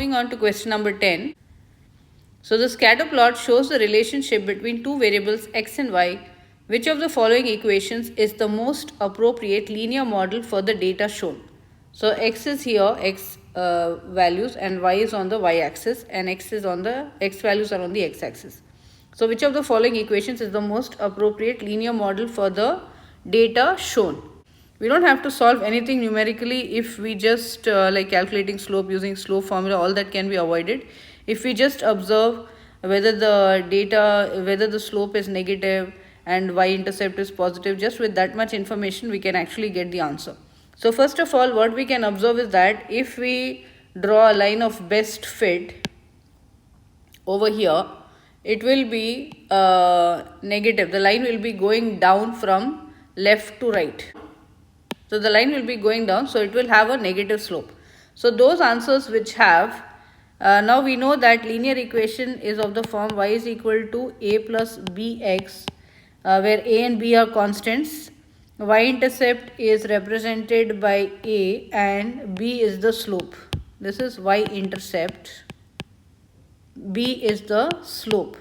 moving on to question number 10. So the scatter plot shows the relationship between two variables x and y. Which of the following equations is the most appropriate linear model for the data shown? So x is here, x values, and y is on the y axis, and x values are on the x axis. So which of the following equations is the most appropriate linear model for the data shown? We don't have to solve anything numerically if we just like calculating slope using slope formula, all that can be avoided. If we just observe whether the slope is negative and y-intercept is positive, just with that much information we can actually get the answer. So first of all, what we can observe is that if we draw a line of best fit over here, it will be negative. The line will be going down from left to right. So the line will be going down, so it will have a negative slope. So those answers which have, now we know that linear equation is of the form y is equal to a plus bx, where a and b are constants. Y-intercept is represented by a and b is the slope. This is y-intercept, b is the slope.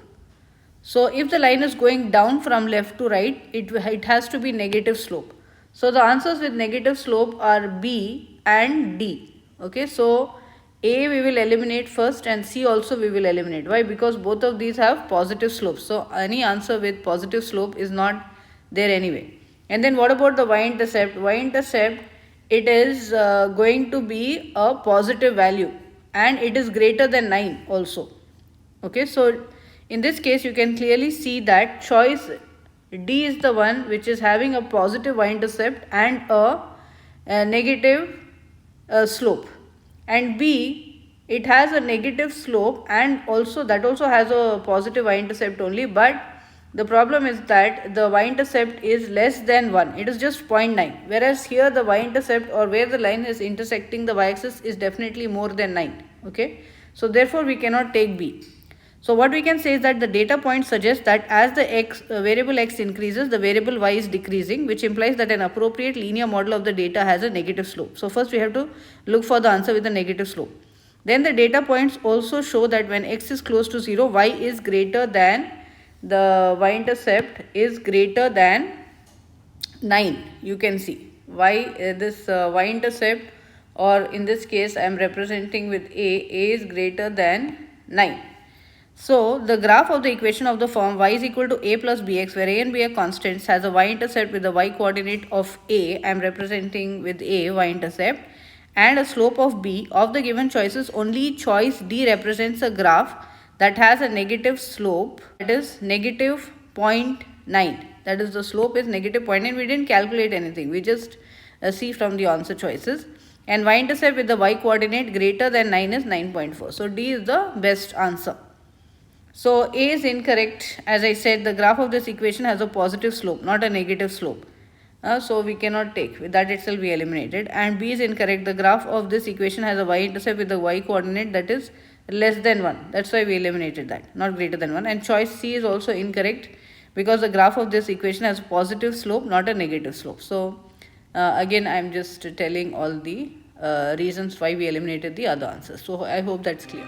So if the line is going down from left to right, it has to be negative slope. So the answers with negative slope are B and D. Okay, so A we will eliminate first and C also we will eliminate. Why? Because both of these have positive slopes. So any answer with positive slope is not there anyway. And then what about the y-intercept? Y-intercept, it is going to be a positive value and it is greater than 9 also. Okay, so in this case you can clearly see that choice D is the one which is having a positive y-intercept and a negative slope, and B, it has a negative slope and that also has a positive y-intercept only, but the problem is that the y-intercept is less than 1. It is just 0.9, whereas here the y-intercept, or where the line is intersecting the y-axis, is definitely more than 9. Okay, so therefore we cannot take B. So what we can say is that the data point suggests that as the variable x increases, the variable y is decreasing, which implies that an appropriate linear model of the data has a negative slope. So first we have to look for the answer with a negative slope. Then the data points also show that when x is close to 0, y is greater than, the y-intercept is greater than 9. You can see this y-intercept, or in this case I am representing with a is greater than 9. So the graph of the equation of the form y is equal to a plus bx, where a and b are constants, has a y-intercept with the y-coordinate of a, I am representing with a y-intercept, and a slope of b. Of the given choices, only choice D represents a graph that has a negative slope, that is negative 0.9. That is, the slope is negative 0.9. We didn't calculate anything, we just see from the answer choices. And y-intercept with the y-coordinate greater than 9 is 9.4. So D is the best answer. So A is incorrect. As I said, the graph of this equation has a positive slope, not a negative slope. So we cannot take. With that itself we eliminated. And B is incorrect. The graph of this equation has a y-intercept with the y-coordinate that is less than 1. That's why we eliminated that, not greater than 1. And choice C is also incorrect because the graph of this equation has a positive slope, not a negative slope. So again, I am just telling all the reasons why we eliminated the other answers. So I hope that's clear.